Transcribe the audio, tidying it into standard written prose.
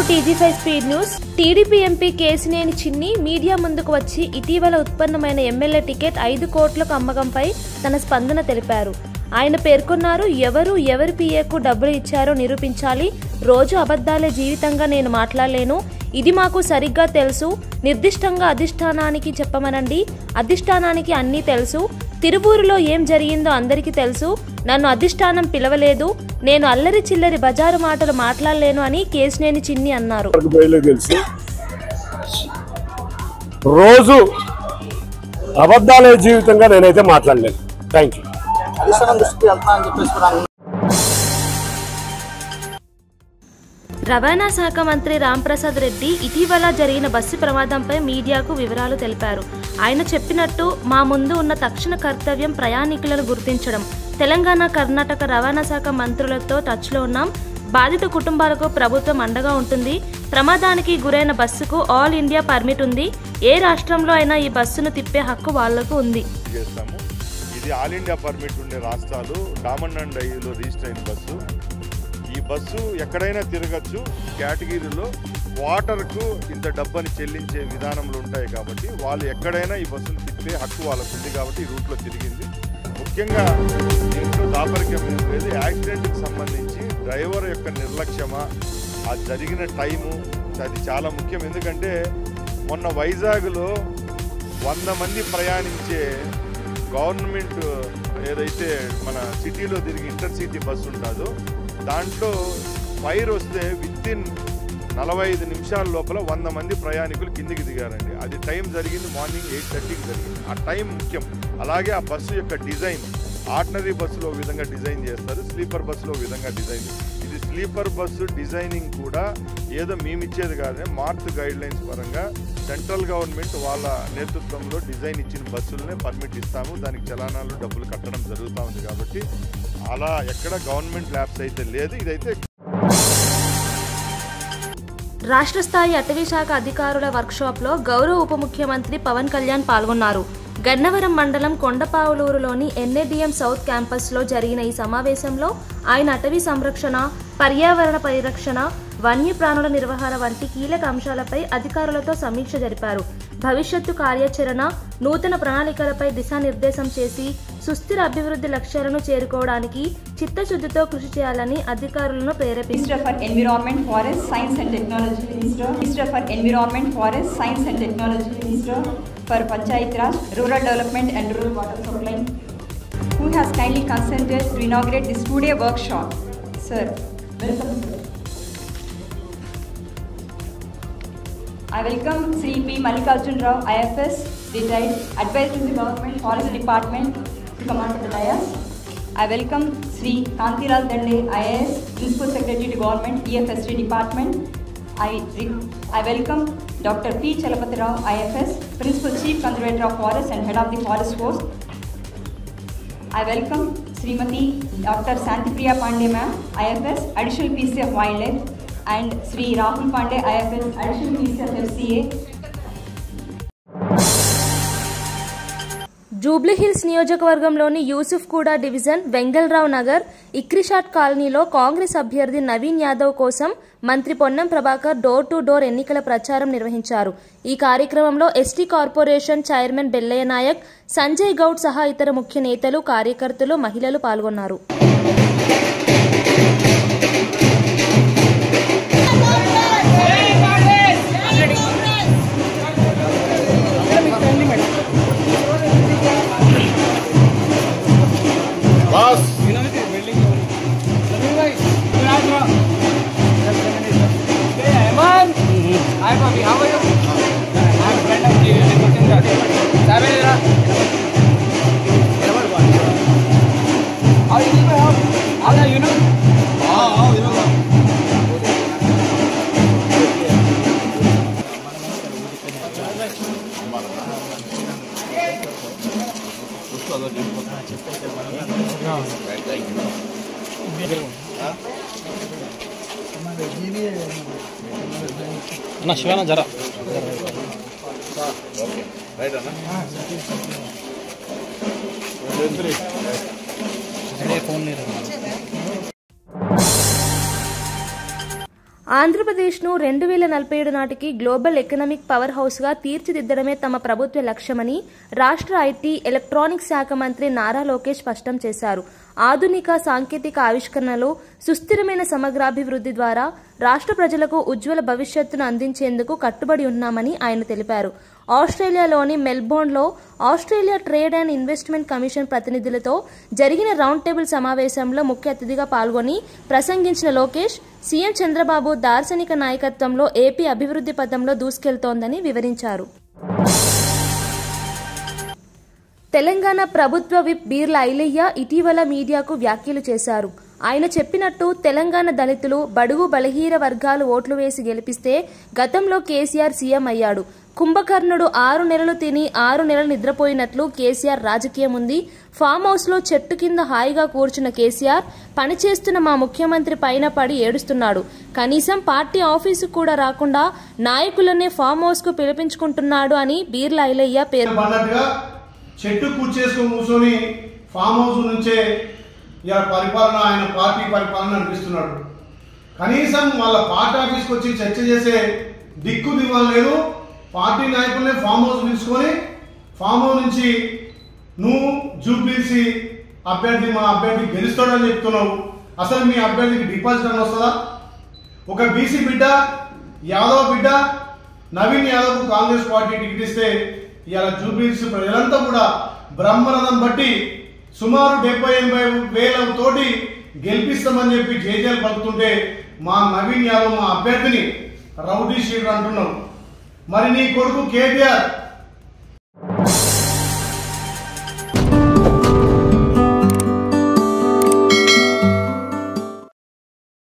TG5 speed news. TDP MP Kesineni చిన్ని media ముందుకు వచ్చి ఇటీవల ఉత్పన్నమైన ఎమ్మెల్యే టికెట్ 5 కోట్లకు అమ్మకంపై తన స్పందన తెలిపారు. ఆయన పేర్కొన్నారు, ఎవరి పిఏకు డబ్బులు ఇచ్చారో నిరూపించాలి. రోజు అబద్ధాలే జీవితంగా నేను మాట్లాడలేను. ఇది మాకు సరిగ్గా తెలుసు. నిర్దిష్టంగా అధిష్టానానికి చెప్పమనండి. అధిష్టానానికి అన్నీ తెలుసు. తిరువూరులో ఏం జరిగిందో అందరికీ తెలుసు. నన్ను అధిష్టానం పిలవలేదు. నేను అల్లరి చిల్లరి బజారు మాటలు మాట్లాడలేను అని కేసినేని చిన్ని అన్నారు. రోజు అబద్ధాలే జీవితంగా నేనైతే మాట్లాడలేను. Thank you. రవాణా శాఖ మంత్రి రాంప్రసాద్ రెడ్డి ఇటీవల జరిగిన బస్సు ప్రమాదంపై మీడియాకు వివరాలు తెలిపారు. ఆయన చెప్పినట్టు మా ముందు ఉన్న తక్షణ కర్తవ్యం ప్రయాణికులను గుర్తించడం. తెలంగాణ, కర్ణాటక రవాణా శాఖ మంత్రులతో టచ్లో ఉన్నాం. బాధిత కుటుంబాలకు ప్రభుత్వం అండగా ఉంటుంది. ప్రమాదానికి గురైన బస్సుకు ఆల్ ఇండియా పర్మిట్ ఉంది. ఏ రాష్ట్రంలో అయినా ఈ బస్సును తిప్పే హక్కు వాళ్లకు ఉంది. ఇది ఆల్ ఇండియా పర్మిట్ ఉండే రాష్ట్రాలు డామన్ అండ్ డైలో రిజిస్టర్ అయిన బస్సు. ఈ బస్సు ఎక్కడైనా తిరగచ్చు. కేటగిరీలో వాటర్కు ఇంత డబ్బని చెల్లించే విధానంలో ఉంటాయి కాబట్టి వాళ్ళు ఎక్కడైనా ఈ బస్సును తిప్పే హక్కు వాళ్ళకు ఉంది కాబట్టి ఈ రూట్లో తిరిగింది. ముఖ్యంగా దీంట్లో దాపరికం లేదు. యాక్సిడెంట్కి సంబంధించి డ్రైవర్ యొక్క నిర్లక్ష్యమా, ఆ జరిగిన టైము, అది చాలా ముఖ్యం. ఎందుకంటే మొన్న వైజాగ్లో 100 మంది ప్రయాణించే గవర్నమెంట్ ఏదైతే మన సిటీలో తిరిగి ఇంటర్సిటీ బస్సు ఉంటుందో దాంట్లో ఫైర్ వస్తే వితిన్ 45 నిమిషాల లోపల 100 మంది ప్రయాణికులు కిందికి దిగారండి. అది టైం జరిగింది మార్నింగ్ 8:30కి జరిగింది. ఆ టైం ముఖ్యం. అలాగే ఆ బస్సు యొక్క డిజైన్ ఆర్డినరీ బస్సులో ఒక విధంగా డిజైన్ చేస్తారు, స్లీపర్ బస్సులో ఒక విధంగా డిజైన్. ఇది స్లీపర్ బస్సు డిజైనింగ్ కూడా ఏదో మేమిచ్చేది కాదే, మార్క్ గైడ్ లైన్స్ పరంగా సెంట్రల్ గవర్నమెంట్ వాళ్ళ నేతృత్వంలో డిజైన్ ఇచ్చిన బస్సులనే పర్మిట్ ఇస్తాము. దానికి చలానాలు డబ్బులు కట్టడం జరుగుతూ ఉంది కాబట్టి అలా ఎక్కడ గవర్నమెంట్ ల్యాబ్స్ అయితే లేదు. ఇదైతే రాష్ట్ర స్థాయి అటవీ శాఖ అధికారుల వర్క్షాప్లో గౌరవ ఉప ముఖ్యమంత్రి పవన్ కళ్యాణ్ పాల్గొన్నారు. గన్నవరం మండలం కొండపావులూరులోని NADM సౌత్ క్యాంపస్లో జరిగిన ఈ సమావేశంలో ఆయన అటవీ సంరక్షణ, పర్యావరణ పరిరక్షణ, వన్యప్రాణుల నిర్వహణ వంటి కీలక అంశాలపై అధికారులతో సమీక్ష జరిపారు. భవిష్యత్తు కార్యాచరణ, నూతన ప్రణాళికలపై దిశానిర్దేశం చేసి సుస్థిర అభివృద్ధి లక్ష్యాలను చేరుకోవడానికి చిత్తశుద్ధితో కృషి చేయాలని అధికారులను ప్రేరేపించారు. For Panchayat Raj, Rural Development and Rural Water Supply, who has kindly consented to inaugurate this two-day workshop. Sir, welcome. I welcome Sri P. Mallikarjun Rao, IFS, retired, advisor to the Government Forest Department, to come on to the dais. I welcome Sri Kantiraj Dande, IAS, Principal Secretary to Government, EFSD Department. I welcome Dr. P. Chalapati Rao, IFS, Principal Chief Conservator of Forest and Head of the Forest Force. I welcome Srimati Dr. Santipriya Pandey Ma'am, IFS, Additional PC of Wildlife, and Sri Rahul Pandey, IFS, Additional PC of FCA. Jubilee Hills నియోజకవర్గంలోని యూసుఫ్గూడ డివిజన్, వెంగళరావు నగర్, ఇక్రిషాట్ కాలనీలో కాంగ్రెస్ అభ్యర్థి నవీన్ యాదవ్ కోసం మంత్రి పొన్నం ప్రభాకర్ డోర్ టు డోర్ ఎన్నికల ప్రచారం నిర్వహించారు. ఈ కార్యక్రమంలో ఎస్టీ కార్పొరేషన్ చైర్మన్ బెల్లయ్య నాయక్, సంజయ్ గౌడ్ సహా ఇతర ముఖ్య నేతలు, కార్యకర్తలు, మహిళలు పాల్గొన్నారు. అన్న శివాన జరా రైట్ అన్న ఫోన్ ఆంధ్రప్రదేశ్ను 2047 నాటికి గ్లోబల్ ఎకనామిక్ పవర్ హౌస్గా తీర్చిదిద్దడమే తమ ప్రభుత్వ లక్ష్యమని రాష్ట్ర ఐటీ ఎలక్ట్రానిక్స్ శాఖ మంత్రి నారా లోకేష్ స్పష్టం చేశారు. ఆధునిక సాంకేతిక ఆవిష్కరణలు, సుస్థిరమైన సమగ్రాభివృద్ధి ద్వారా రాష్ట్ర ప్రజలకు ఉజ్వల భవిష్యత్తును అందించేందుకు కట్టుబడి ఉన్నామని ఆయన తెలిపారు. ఆస్ట్రేలియాలోని మెల్బోర్న్లో Australia trade and investment commission ప్రతినిధులతో జరిగిన రౌండ్ టేబుల్ సమావేశంలో ముఖ్య అతిథిగా పాల్గొని ప్రసంగించిన లోకేష్, సీఎం చంద్రబాబు దార్శనిక నాయకత్వంలో ఏపీ అభివృద్ధి పథంలో దూసుకెళ్తోందని వివరించారు. తెలంగాణ ప్రభుత్వ విప్ బీర్ల ఐలయ్య ఇటీవల మీడియాకు వ్యాఖ్యలు చేశారు. ఆయన చెప్పినట్టు తెలంగాణ దళితులు, బడుగు బలహీన వర్గాలు ఓట్లు వేసి గెలిపిస్తే గతంలో కేసీఆర్ సీఎం అయ్యాడు. కుంభకర్ణుడు 6 నెలలు తిని 6 నెలలు నిద్రపోయినట్లు కేసీఆర్ రాజకీయం ఉంది. ఫామ్ హౌస్ లో చెట్టు కింద హాయిగా కూర్చున్న కేసీఆర్ పనిచేస్తున్న మా ముఖ్యమంత్రి పైన పడి ఏడుస్తున్నాడు. కనీసం పార్టీ ఆఫీసు కూడా రాకుండా నాయకులనే ఫామ్ హౌస్ కు పిలిపించుకుంటున్నాడు అని బీర్ల ఐలయ్య పేర్కొన్నారు. చెట్టు కూర్చేసుకొని కూర్చొని ఫామ్ హౌస్ నుంచే పరిపాలన, ఆయన పార్టీ పరిపాలన అనిపిస్తున్నాడు. కనీసం వాళ్ళ పార్టీ ఆఫీస్కి వచ్చి చర్చ చేసే దిక్కు దివ్వలేదు. పార్టీ నాయకులనే ఫామ్ హౌస్ పిలుచుకొని ఫామ్ హౌస్ నుంచి నువ్వు జూబ్లీసీ అభ్యర్థి, మా అభ్యర్థి గెలుస్తాడని చెప్తున్నావు. అసలు మీ అభ్యర్థికి డిపాజిట్ అని వస్తుందా? ఒక బీసీ బిడ్డ, యాదవ్ బిడ్డ నవీన్ యాదవ్కు కాంగ్రెస్ పార్టీ టికెట్ ఇస్తే ఇవాళ జూబ్లీస్ ప్రజలంతా కూడా బ్రహ్మరథం బట్టి సుమారు 70-80 వేల తోటి గెలిపిస్తామని చెప్పి జేజేలు పలుకుతుంటే మా నవీన్ యాదవ్, మా అభ్యర్థిని రౌడీ షీటర్ అంటున్నాం. మరి నీ కొడుకు కేటీఆర్